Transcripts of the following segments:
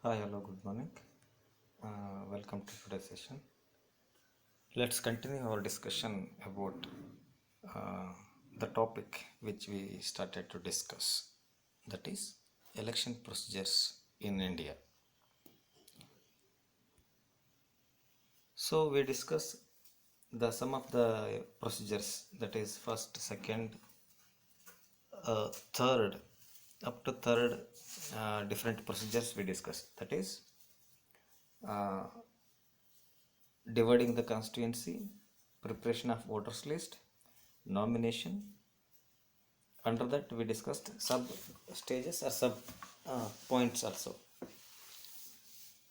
Hi, hello, good morning. Welcome to today's session. Let's continue our discussion about uh, the topic which we started to discuss, that is election procedures in India. So we discuss the some of the procedures, that is first, second, third, up to third different procedures we discussed. That is uh, dividing the constituency, preparation of voters list, nomination. Under that we discussed sub stages or sub points also.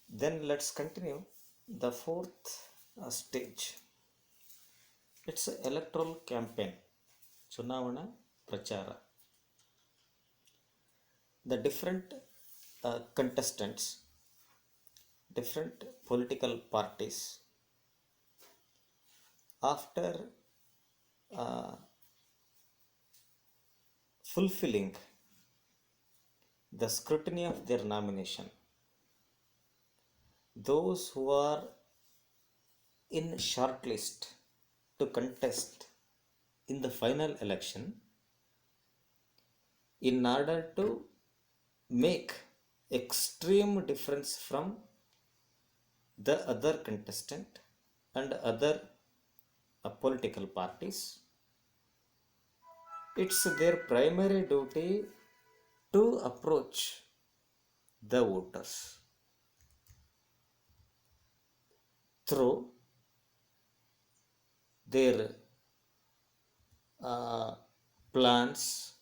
Then let's continue the fourth stage. It's a electoral campaign, chunavana prachara. The different contestants, different political parties, after uh, fulfilling the scrutiny of their nomination, those who are in shortlist to contest in the final election, in order to make extreme difference from the other contestant and other political parties, it's their primary duty to approach the voters through their uh, plans,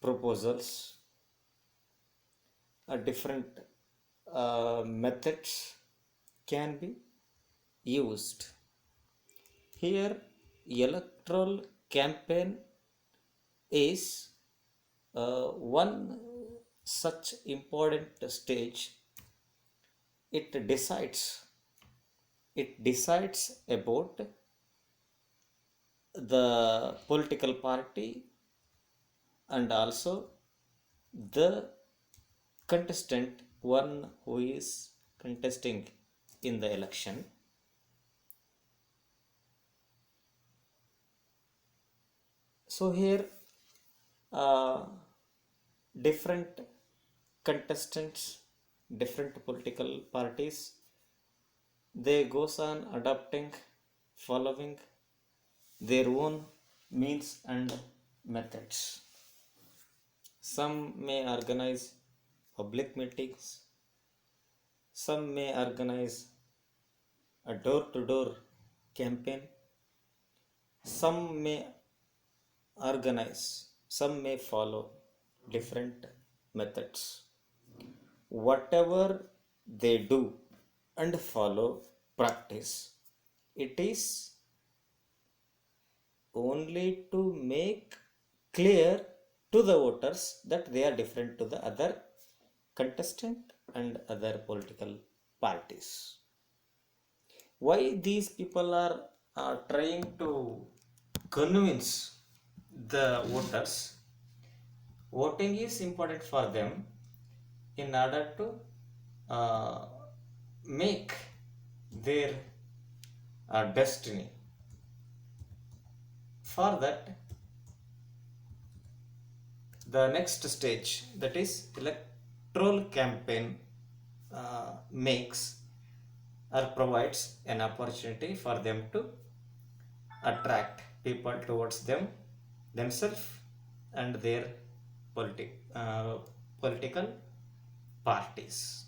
proposals, different methods can be used. Here, electoral campaign is one such important stage. It decides. It decides about the political party and also the contestant, one who is contesting in the election. So here, uh, different contestants, different political parties, they goes on adopting, following their own means and methods. Some may organize public meetings, some may organize a door to door campaign, some may organize, some may follow different methods. Whatever they do and follow, practice, it is only to make clear to the voters that they are different to the other contestant and other political parties. Why these people are trying to convince the voters? Voting is important for them in order to uh, make their destiny. For that, the next stage, that is electoral campaign, makes or provides an opportunity for them to attract people towards themselves and their political parties.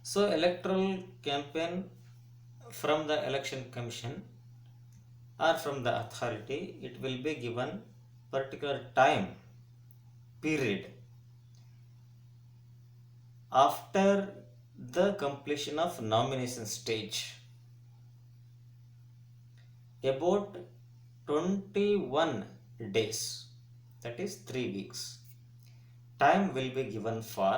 So electoral campaign from the election commission or from the authority, it will be given particular time period after the completion of nomination stage, about 21 days, that is 3 weeks. Time will be given for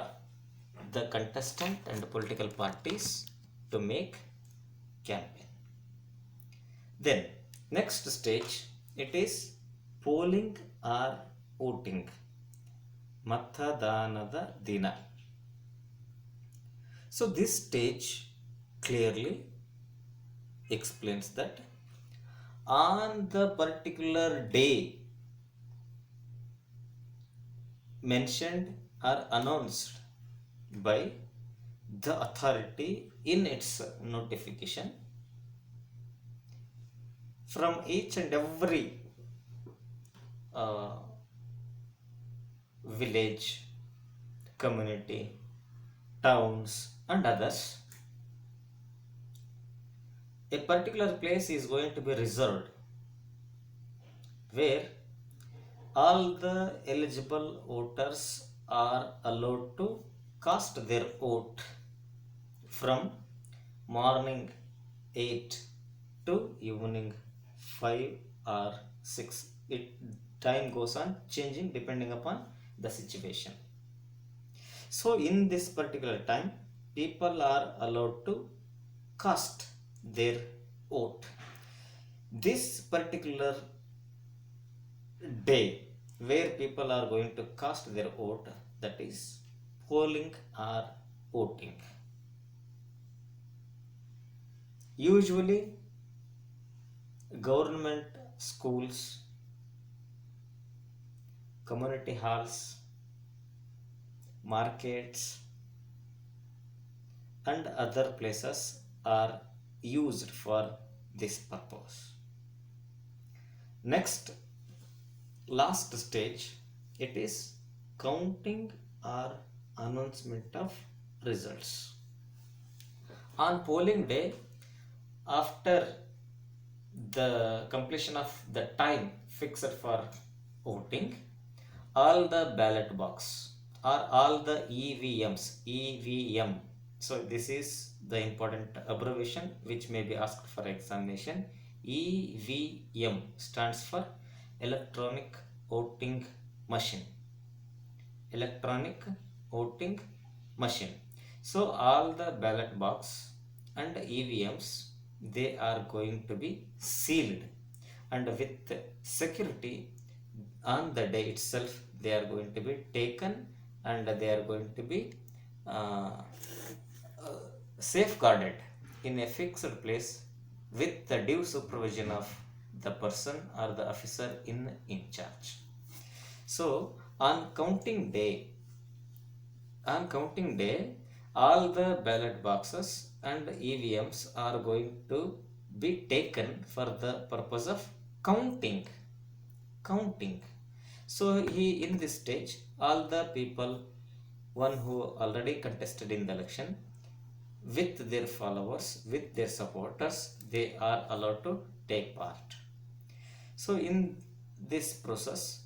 the contestant and political parties to make campaign. Then next stage, it is polling or voting, ಮತದಾನದ ದಿನ. So this stage clearly explains that on the particular day mentioned or announced by the authority in its notification, from each and every uh, village, community, towns, and others, a particular place is going to be reserved where all the eligible voters are allowed to cast their vote from morning 8 to evening 5 or 6. It time goes on changing depending upon the situation. So in this particular time, people are allowed to cast their vote. This particular day where people are going to cast their vote, that is polling or voting. Usually government schools, community halls, markets, and other places are used for this purpose. Next, last stage, it is counting or announcement of results. On polling day, after the completion of the time fixed for voting, all the ballot box or all the EVM. So this is the important abbreviation which may be asked for examination. EVM stands for electronic voting machine. Electronic voting machine. So all the ballot box and EVMs, they are going to be sealed, and with security on the day itself they are going to be taken, and they are going to be uh, safeguarded in a fixed place with the due supervision of the person or the officer in charge. So on counting day, all the ballot boxes and EVMs are going to be taken for the purpose of counting. So in this stage, all the people, one who already contested in the election, with their followers, with their supporters, they are allowed to take part. So in this process,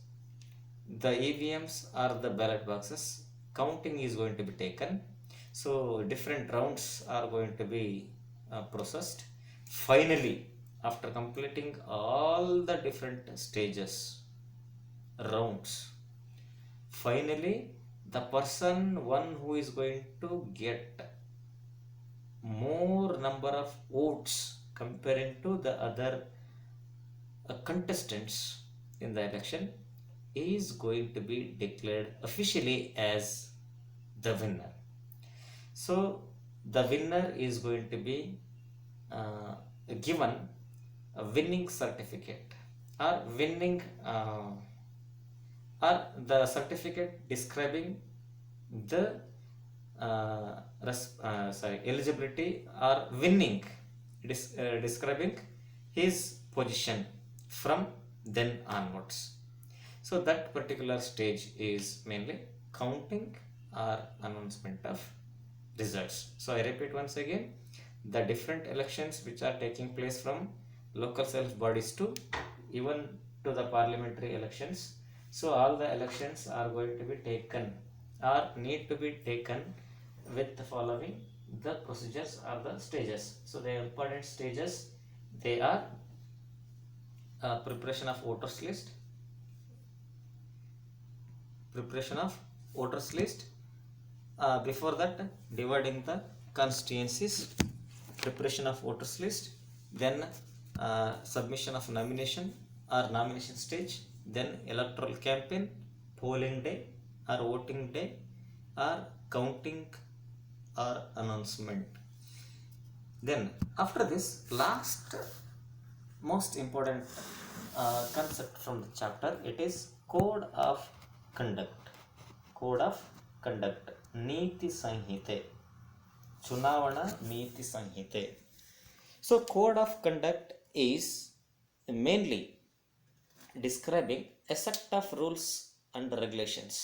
the EVMs or the ballot boxes, counting is going to be taken. So different rounds are going to be processed. Finally, after completing all the different stages, rounds, finally the one who is going to get more number of votes comparing to the other contestants in the election is going to be declared officially as the winner. So the winner is going to be given a winning certificate or the certificate describing the eligibility or winning, describing his position from then onwards. So that particular stage is mainly counting or announcement of results. So I repeat once again, the different elections which are taking place from local self bodies to even to the parliamentary elections. So all the elections are going to be taken or need to be taken with the following the procedures or the stages. So the important stages, they are preparation of voters list, before that dividing the constituencies, preparation of voters list, then submission of nomination or nomination stage, then electoral campaign, polling day or voting day or counting or announcement. Then after this, last most important concept from the chapter, it is code of conduct. Code of conduct, ನೀತಿ ಸಂಹಿತೆ, ಚುನಾವಣಾ ನೀತಿ ಸಂಹಿತೆ. So code of conduct is mainly describing a set of rules and regulations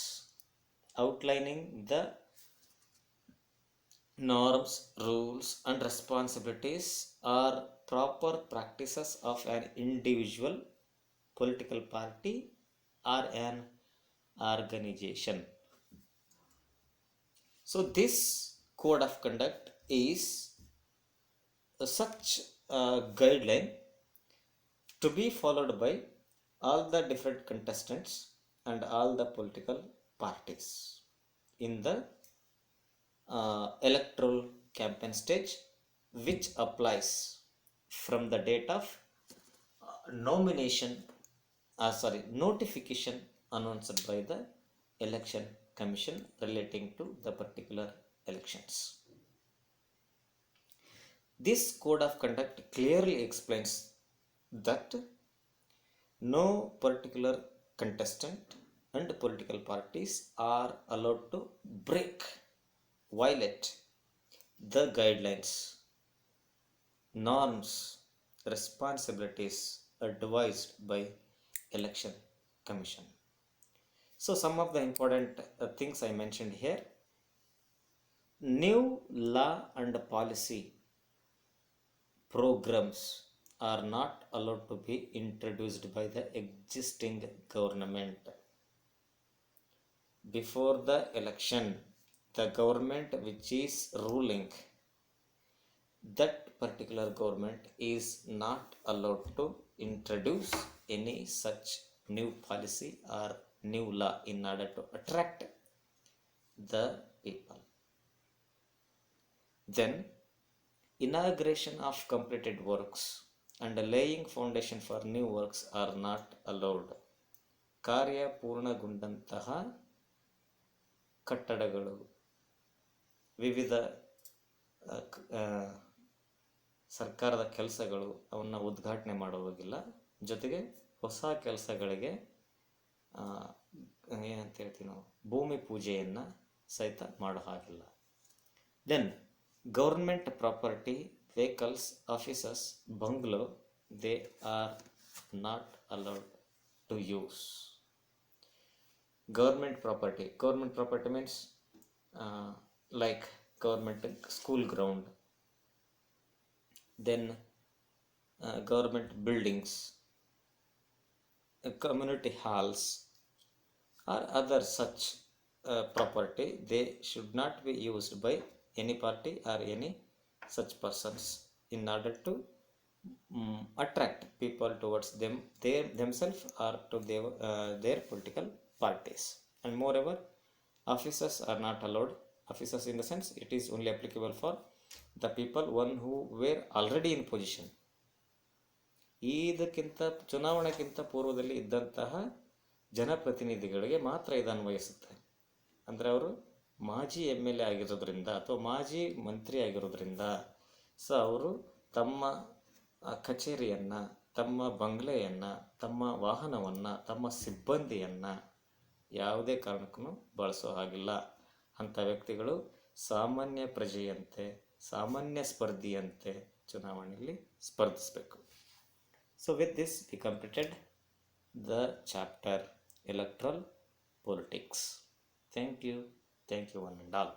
outlining the norms, rules, and responsibilities or proper practices of an individual, political party, or an organization. So, this code of conduct is such a guideline to be followed by all the different contestants and all the political parties in the electoral campaign stage, which applies from the date of notification announced by the election commission relating to the particular elections. This code of conduct clearly explains that no particular contestant and political parties are allowed to violate the guidelines, norms, responsibilities advised by election commission. So some of the important things I mentioned here: new law and policy programs are not allowed to be introduced by the existing government. Before the election, the government which is ruling, that particular government is not allowed to introduce any such new policy or new law in order to attract the people. Then inauguration of completed works and laying foundation for new works are not allowed. ಕಾರ್ಯ ಪೂರ್ಣಗೊಂಡಂತಹ ಕಟ್ಟಡಗಳು, ವಿವಿಧ ಸರ್ಕಾರದ ಕೆಲಸಗಳು ಅವನ್ನು ಉದ್ಘಾಟನೆ ಮಾಡುವಾಗಿಲ್ಲ. ಜೊತೆಗೆ ಹೊಸ ಕೆಲಸಗಳಿಗೆ ಏನಂತ ಹೇಳ್ತೀವಿ ನಾವು, ಭೂಮಿ ಪೂಜೆಯನ್ನು ಸಹಿತ ಮಾಡೋ ಹಾಗಿಲ್ಲ. Then government property, vehicles, offices, bungalow, they are not allowed to use. Government property means like government school ground, then government buildings, community halls, or other such property, they should not be used by any party or any such persons in order to attract people towards themselves or to their political parties. And moreover, officers are not allowed. Officers in the sense, it is only applicable for the people who were already in position. ಇದಕ್ಕಿಂತ ಚುನಾವಣೆಗಿಂತ ಪೂರ್ವದಲ್ಲಿ ಇದ್ದಂತಹ ಜನಪ್ರತಿನಿಧಿಗಳಿಗೆ ಮಾತ್ರ ಇದು ಅನ್ವಯಿಸುತ್ತೆ. ಅಂದರೆ ಅವರು ಮಾಜಿ MLA ಆಗಿರೋದ್ರಿಂದ ಅಥವಾ ಮಾಜಿ ಮಂತ್ರಿ ಆಗಿರೋದ್ರಿಂದ, ಸೊ ಅವರು ತಮ್ಮ ಕಚೇರಿಯನ್ನು, ತಮ್ಮ ಬಂಗ್ಲೆಯನ್ನು, ತಮ್ಮ ವಾಹನವನ್ನು, ತಮ್ಮ ಸಿಬ್ಬಂದಿಯನ್ನು ಯಾವುದೇ ಕಾರಣಕ್ಕೂ ಬಳಸೋ ಹಾಗಿಲ್ಲ. ಅಂಥ ವ್ಯಕ್ತಿಗಳು ಸಾಮಾನ್ಯ ಪ್ರಜೆಯಂತೆ, ಸಾಮಾನ್ಯ ಸ್ಪರ್ಧಿಯಂತೆ ಚುನಾವಣೆಯಲ್ಲಿ ಸ್ಪರ್ಧಿಸಬೇಕು. So with this we completed the chapter electoral politics. Thank you one and all.